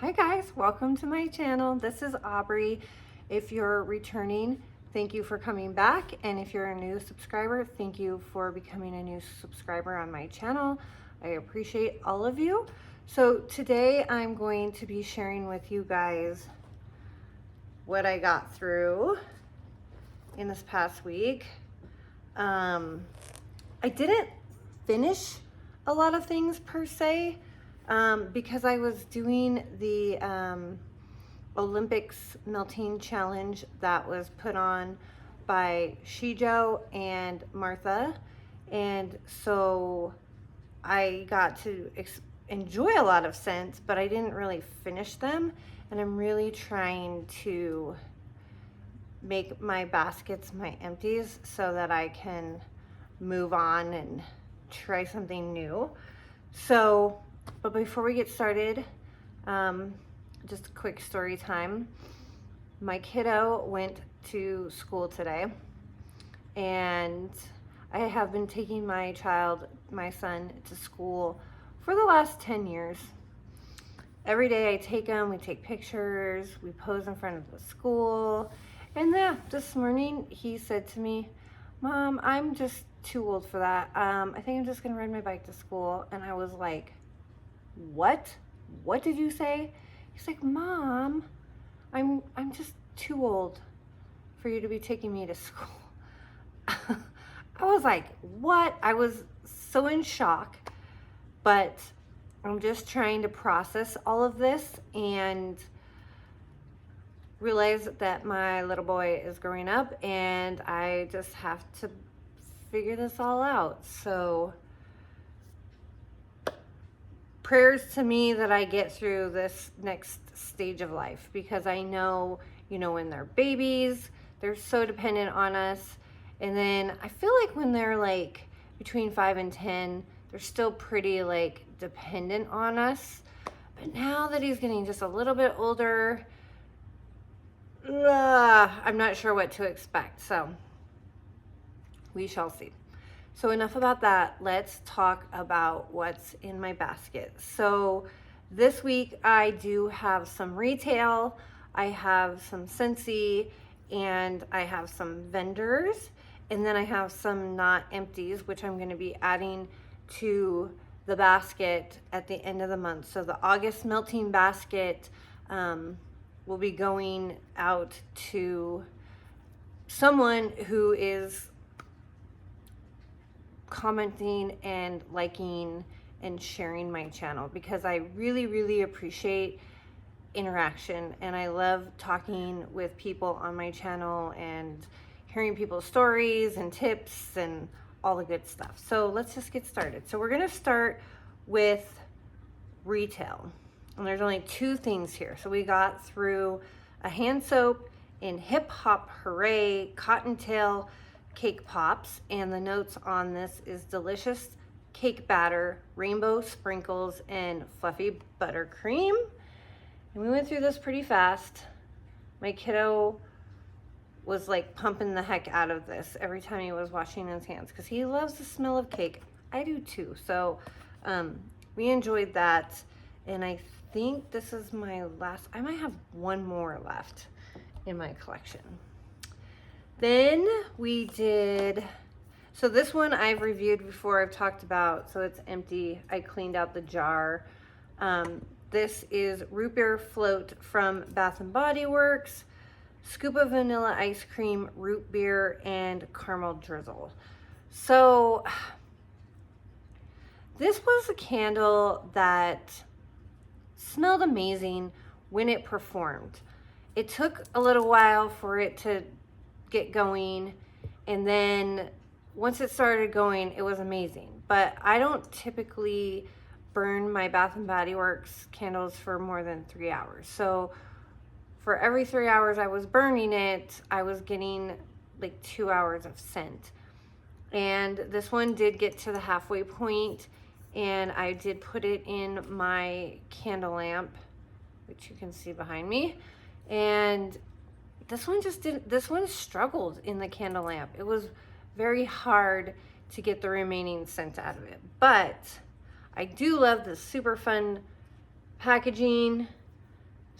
Hi guys, welcome to my channel. This is Aubrey. If you're returning, thank you for coming back. And if you're a new subscriber, thank you for becoming a new subscriber on my channel. I appreciate all of you. So today I'm going to be sharing with you guys what I got through in this past week. I didn't finish a lot of things per se, because I was doing the Olympics melting challenge that was put on by Shijo and Martha, and so I got to enjoy a lot of scents, but I didn't really finish them, and I'm really trying to make my baskets my empties so that I can move on and try something new. So but before we get started, just a quick story time. My kiddo went to school today, and I have been taking my son, to school for the last 10 years. Every day I take him, we take pictures, we pose in front of the school, and this morning he said to me, "Mom, I'm just too old for that. I think I'm just gonna ride my bike to school." And I was like, what did you say? He's like, "Mom, I'm just too old for you to be taking me to school." I was like, what? I was so in shock, but I'm just trying to process all of this and realize that my little boy is growing up and I just have to figure this all out. So prayers to me that I get through this next stage of life, because I know, when they're babies, they're so dependent on us. And then I feel like when they're like between 5 and 10, they're still pretty like dependent on us. But now that he's getting just a little bit older, I'm not sure what to expect. So we shall see. So enough about that. Let's talk about what's in my basket. So this week I do have some retail, I have some Scentsy, and I have some vendors, and then I have some not empties, which I'm going to be adding to the basket at the end of the month. So the August melting basket will be going out to someone who is commenting and liking and sharing my channel, because I really appreciate interaction, and I love talking with people on my channel and hearing people's stories and tips and all the good stuff. So let's just get started. So we're going to start with retail, and there's only two things here. So we got through a hand soap in Hip Hop Hooray Cottontail Cake Pops, and the notes on this is delicious cake batter, rainbow sprinkles, and fluffy buttercream. And we went through this pretty fast. My kiddo was like pumping the heck out of this every time he was washing his hands, because he loves the smell of cake. I do too. So we enjoyed that, and I think this is my last. I might have one more left in my collection. Then we did, so this one I've reviewed before, I've talked about, so it's empty. I cleaned out the jar. This is root beer float from Bath and Body Works, scoop of vanilla ice cream, root beer, and caramel drizzle. So this was a candle that smelled amazing when it performed. It took a little while for it to get going, and then once it started going, it was amazing. But I don't typically burn my Bath and Body Works candles for more than 3 hours. So for every 3 hours I was burning it, I was getting like 2 hours of scent. And this one did get to the halfway point, and I did put it in my candle lamp, which you can see behind me. And this one just didn't, this one struggled in the candle lamp. It was very hard to get the remaining scent out of it. But I do love the super fun packaging.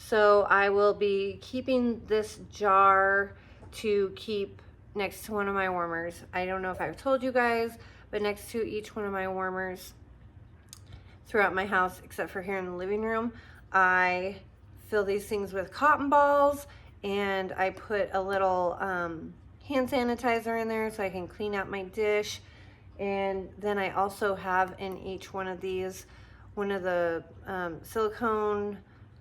So I will be keeping this jar to keep next to one of my warmers. I don't know if I've told you guys, but next to each one of my warmers throughout my house, except for here in the living room, I fill these things with cotton balls, and I put a little hand sanitizer in there so I can clean out my dish. And then I also have in each one of these one of the silicone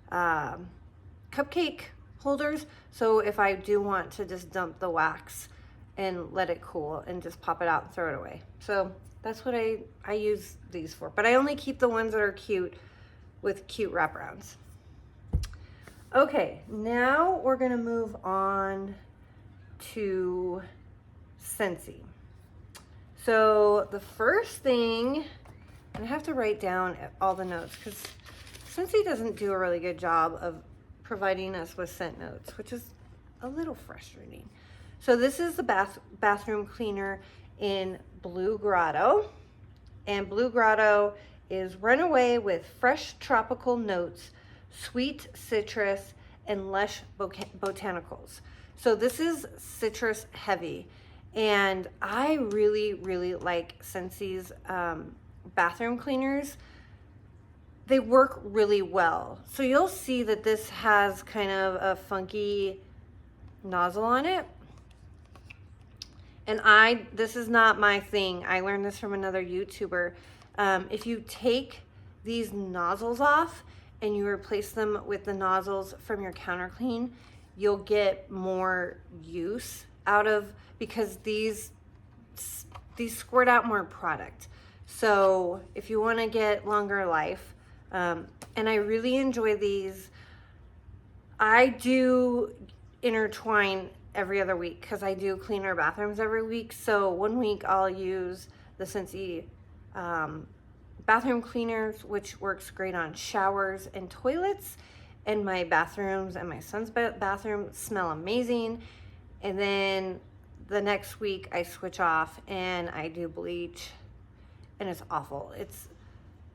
cupcake holders, so if I do want to just dump the wax and let it cool and just pop it out and throw it away. So that's what I use these for, but I only keep the ones that are cute with cute wraparounds. Okay, now we're gonna move on to Scentsy. So the first thing, and I have to write down all the notes because Scentsy doesn't do a really good job of providing us with scent notes, which is a little frustrating. So this is the bathroom cleaner in Blue Grotto, and Blue Grotto is runaway with fresh tropical notes, sweet citrus, and lush botanicals. So this is citrus heavy, and I really, really like Scentsy's bathroom cleaners. They work really well. So you'll see that this has kind of a funky nozzle on it. And this is not my thing. I learned this from another YouTuber. If you take these nozzles off and you replace them with the nozzles from your counter clean, you'll get more use out of, because these squirt out more product. So if you want to get longer life, and I really enjoy these. I do intertwine every other week because I do clean our bathrooms every week. So one week I'll use the Scentsy bathroom cleaners, which works great on showers and toilets, and my bathrooms and my son's bathroom smell amazing. And then the next week I switch off and I do bleach, and it's awful. It's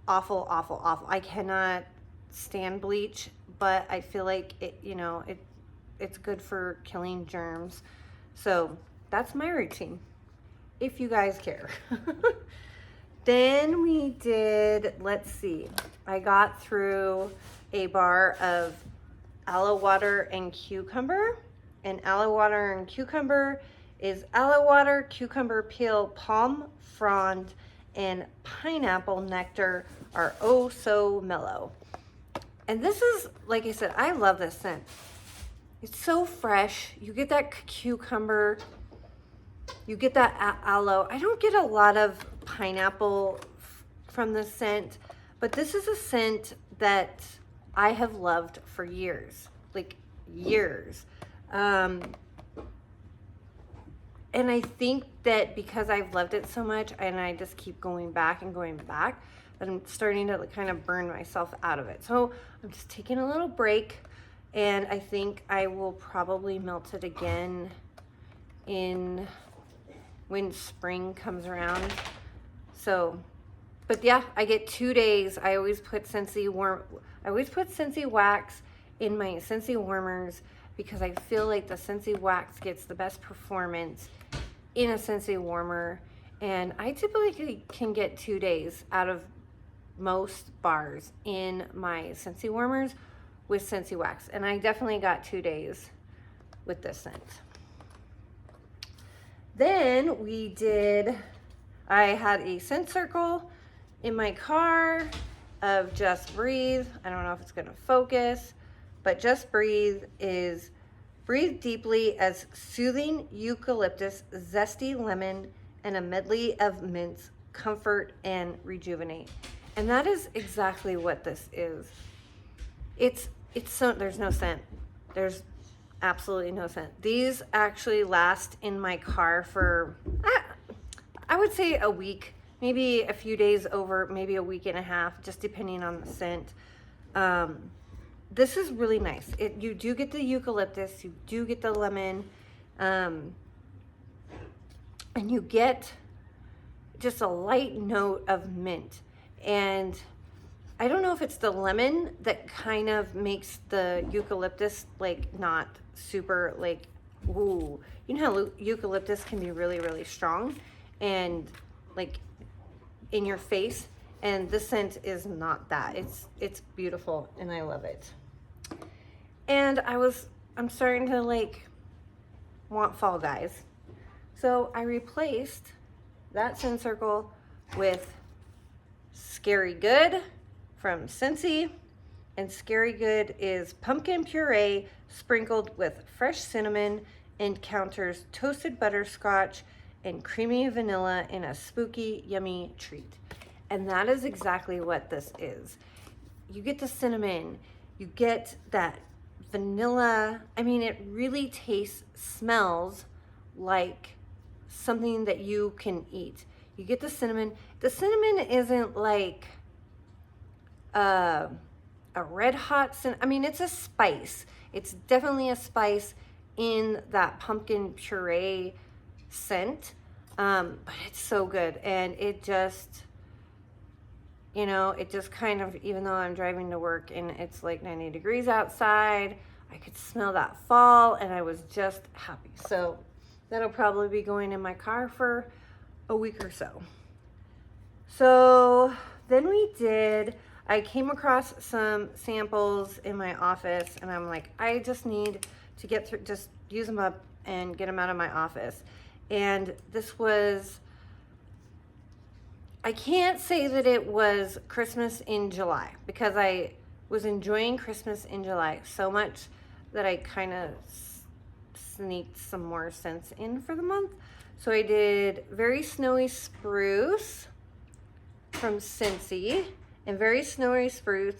awful, awful, awful. I cannot stand bleach, but I feel like it's good for killing germs. So that's my routine, if you guys care. Then we did, let's see, I got through a bar of aloe water and cucumber. And aloe water and cucumber is aloe water, cucumber peel, palm frond, and pineapple nectar are oh so mellow. And this is, like I said, I love this scent. It's so fresh. You get that cucumber, you get that aloe. I don't get a lot of pineapple from this scent, but this is a scent that I have loved for years, like years. And I think that because I've loved it so much and I just keep going back and going back, that I'm starting to kind of burn myself out of it. So I'm just taking a little break, and I think I will probably melt it again when spring comes around. So, but yeah, I get 2 days. I always put Scentsy wax in my Scentsy warmers because I feel like the Scentsy wax gets the best performance in a Scentsy warmer, and I typically can get 2 days out of most bars in my Scentsy warmers with Scentsy wax, and I definitely got 2 days with this scent. Then I had a scent circle in my car of Just Breathe. I don't know if it's gonna focus, but Just Breathe is breathe deeply as soothing eucalyptus, zesty lemon, and a medley of mints, comfort and rejuvenate. And that is exactly what this is. It's so, there's no scent. There's absolutely no scent. These actually last in my car for, I would say a week, maybe a few days over, maybe a week and a half, just depending on the scent. This is really nice. You do get the eucalyptus, you do get the lemon, and you get just a light note of mint. And I don't know know if it's the lemon that kind of makes the eucalyptus like not super like, ooh, you know how eucalyptus can be really, really strong and like in your face, and this scent is not that. It's beautiful and I love it. And I'm starting to like want fall, guys. So I replaced that scent circle with Scary Good from Scentsy. And Scary Good is pumpkin puree sprinkled with fresh cinnamon and counters toasted butterscotch and creamy vanilla in a spooky, yummy treat. And that is exactly what this is. You get the cinnamon, you get that vanilla. I mean, it really smells like something that you can eat. You get the cinnamon. The cinnamon isn't like a red hot cinnamon. I mean, it's a spice. It's definitely a spice in that pumpkin puree scent. But it's so good. And it just, you know, it just kind of, even though I'm driving to work and it's like 90 degrees outside, I could smell that fall and I was just happy. So that'll probably be going in my car for a week or so. So then I came across some samples in my office and I'm like, I just need to get through, just use them up and get them out of my office. And this was, I can't say that it was Christmas in July because I was enjoying Christmas in July so much that I kind of sneaked some more scents in for the month. So I did Very Snowy Spruce from Scentsy. And Very Snowy Spruce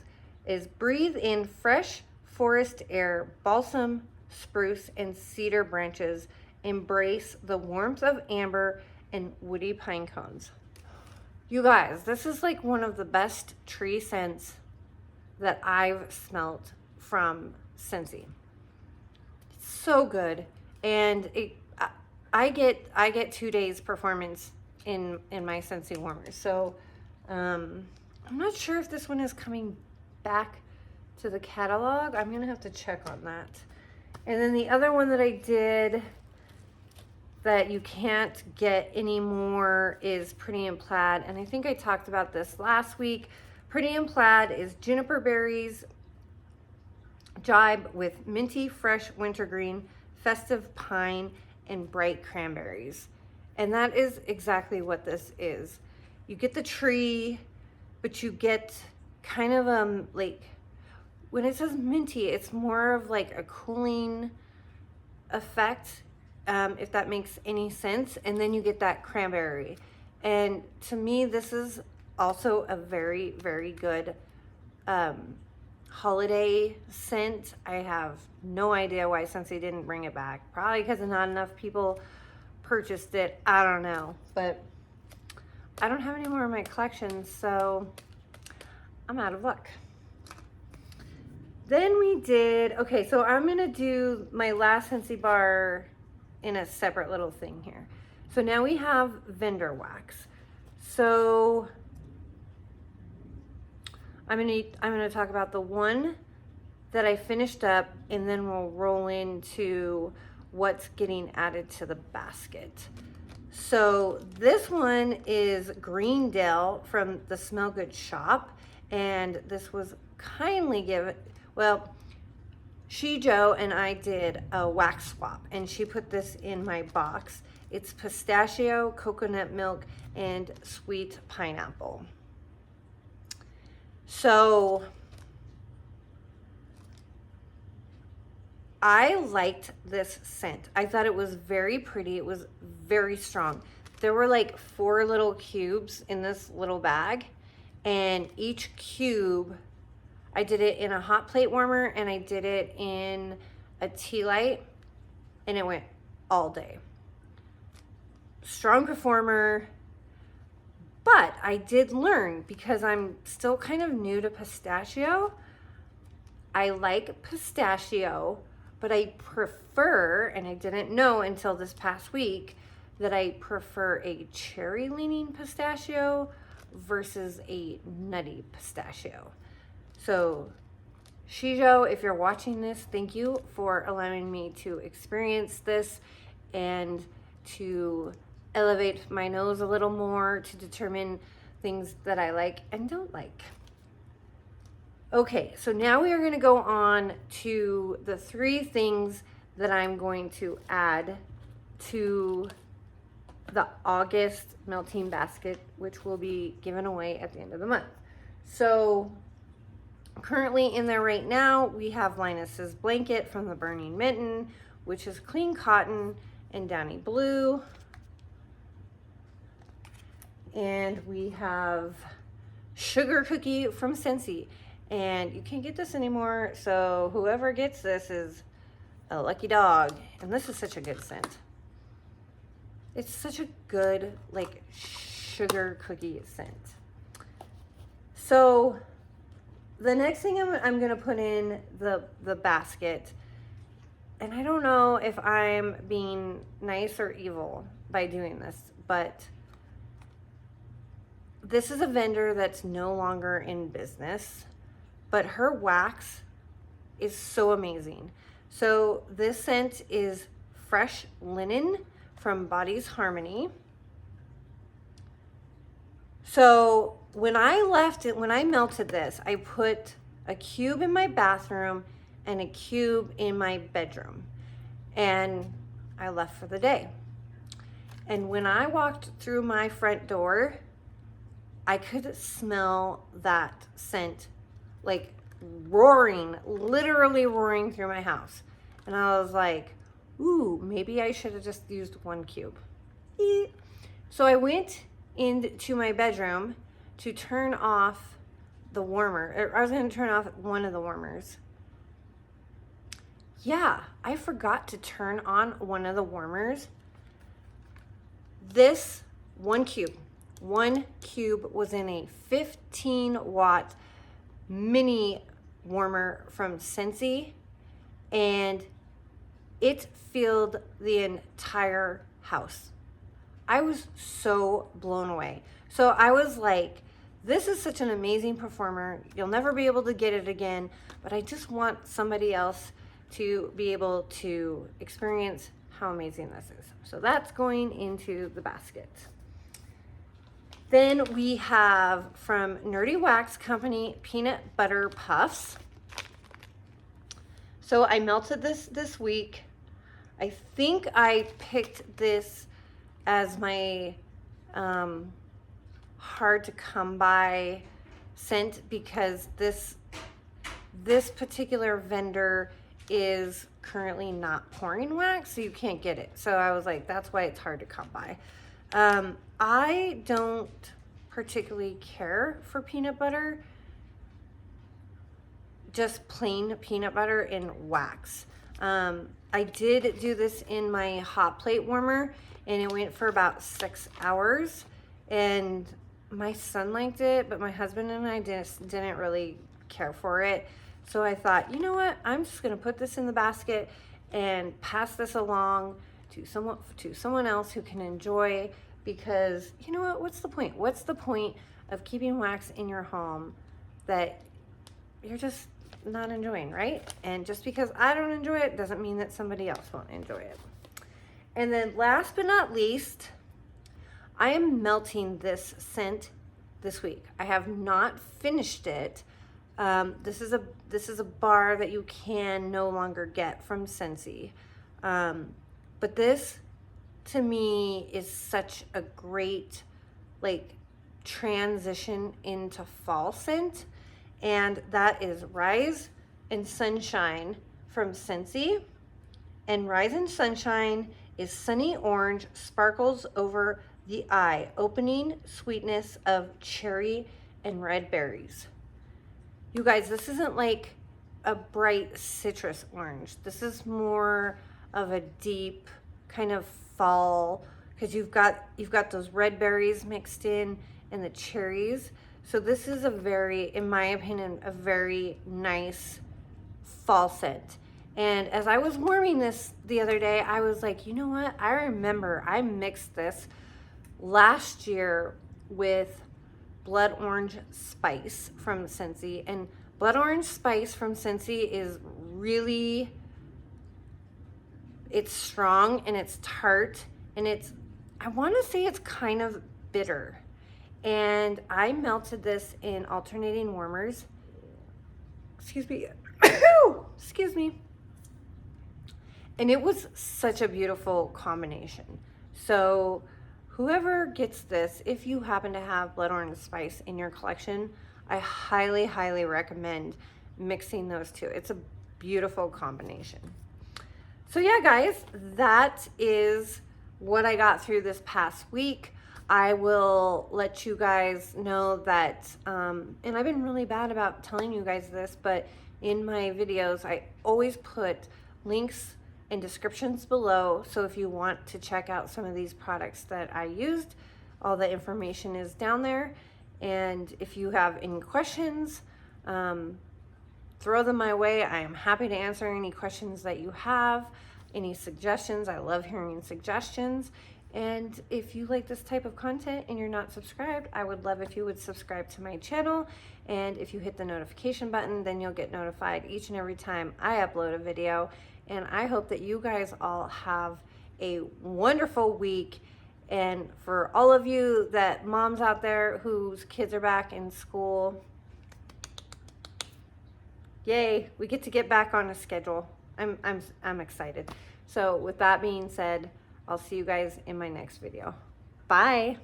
is breathe in fresh forest air, balsam, spruce, and cedar branches. Embrace the warmth of amber and woody pine cones. You guys, this is like one of the best tree scents that I've smelt from Scentsy. It's so good. And I get 2 days performance in my Scentsy warmers. So I'm not sure if this one is coming back to the catalog. I'm gonna have to check on that. And then the other one that I did that you can't get anymore is Pretty in Plaid. And I think I talked about this last week. Pretty in Plaid is juniper berries, jibe with minty fresh wintergreen, festive pine, and bright cranberries. And that is exactly what this is. You get the tree, but you get kind of like, when it says minty, it's more of like a cooling effect, if that makes any sense. And then you get that cranberry. And to me, this is also a very, very good holiday scent. I have no idea why Scentsy didn't bring it back. Probably because not enough people purchased it. I don't know. But I don't have any more in my collection, so I'm out of luck. Then we did, okay, so I'm gonna do my last Scentsy bar in a separate little thing here. So now we have vendor wax. So I'm gonna talk about the one that I finished up, and then we'll roll into what's getting added to the basket. So this one is Greendale from the Smell Good shop, and this was kindly given, well, Joe and I did a wax swap, and she put this in my box. It's pistachio, coconut milk, and sweet pineapple. So I liked this scent. I thought it was very pretty. It was very strong. There were like 4 little cubes in this little bag, and each cube, I did it in a hot plate warmer and I did it in a tea light, and it went all day. Strong performer, but I did learn, because I'm still kind of new to pistachio. I like pistachio, but I prefer, and I didn't know until this past week, that I prefer a cherry leaning pistachio versus a nutty pistachio. So Shijo, if you're watching this, thank you for allowing me to experience this and to elevate my nose a little more to determine things that I like and don't like. Okay, so now we are going to go on to the 3 things that I'm going to add to the August melting basket, which will be given away at the end of the month. So currently in there right now, we have Linus's blanket from the Burning Mitten, which is clean cotton and downy blue. And we have Sugar Cookie from Scentsy. And you can't get this anymore, so whoever gets this is a lucky dog. And this is such a good scent. It's such a good, like, sugar cookie scent. So the next thing I'm gonna put in the basket, and I don't know if I'm being nice or evil by doing this, but this is a vendor that's no longer in business, but her wax is so amazing. So this scent is Fresh Linen from Body's Harmony. So when I melted this, I put a cube in my bathroom and a cube in my bedroom, and I left for the day. And when I walked through my front door, I could smell that scent like roaring, literally roaring through my house. And I was like, ooh, maybe I should have just used 1 cube. So I went into my bedroom to turn off the warmer. I was going to turn off one of the warmers. Yeah, I forgot to turn on one of the warmers. This 1 cube was in a 15-watt mini warmer from Scentsy, and it filled the entire house. I was so blown away. So I was like, this is such an amazing performer. You'll never be able to get it again, but I just want somebody else to be able to experience how amazing this is. So that's going into the basket. Then we have from Nerdy Wax Company peanut butter puffs. So I melted this week. I think I picked this as my hard to come by scent because this particular vendor is currently not pouring wax, so you can't get it. So I was like, that's why it's hard to come by. I don't particularly care for peanut butter, just plain peanut butter in wax. I did do this in my hot plate warmer, and it went for about 6 hours, and my son liked it, but my husband and I didn't really care for it. So I thought, you know what, I'm just gonna put this in the basket and pass this along to someone else who can enjoy, because you know what, what's the point? What's the point of keeping wax in your home that you're just not enjoying, right? And just because I don't enjoy it doesn't mean that somebody else won't enjoy it. And then last but not least, I am melting this scent this week. I have not finished it. This is a bar that you can no longer get from Scentsy. But this to me is such a great like transition into fall scent, and that is Rise and Sunshine from Scentsy. And Rise and Sunshine is sunny orange, sparkles over the eye, opening sweetness of cherry and red berries. You guys, this isn't like a bright citrus orange. This is more of a deep kind of fall, because you've got those red berries mixed in and the cherries. So this is a very, in my opinion, a very nice fall scent. And as I was warming this the other day, I was like, you know what? I remember I mixed this last year with blood orange spice from Scentsy. And blood orange spice from Scentsy is really, it's strong and it's tart, and it's, I want to say it's kind of bitter. And I melted this in alternating warmers. Excuse me. Excuse me. And it was such a beautiful combination. So whoever gets this, if you happen to have blood orange spice in your collection, I highly, highly recommend mixing those two. It's a beautiful combination. So yeah, guys, that is what I got through this past week. I will let you guys know that, and I've been really bad about telling you guys this, but in my videos, I always put links and descriptions below. So if you want to check out some of these products that I used, all the information is down there. And if you have any questions, throw them my way. I am happy to answer any questions that you have, any suggestions. I love hearing suggestions. And if you like this type of content and you're not subscribed, I would love if you would subscribe to my channel. And if you hit the notification button, then you'll get notified each and every time I upload a video. And I hope that you guys all have a wonderful week. And for all of you that moms out there whose kids are back in school, yay, we get to get back on a schedule. I'm excited. So with that being said, I'll see you guys in my next video. Bye.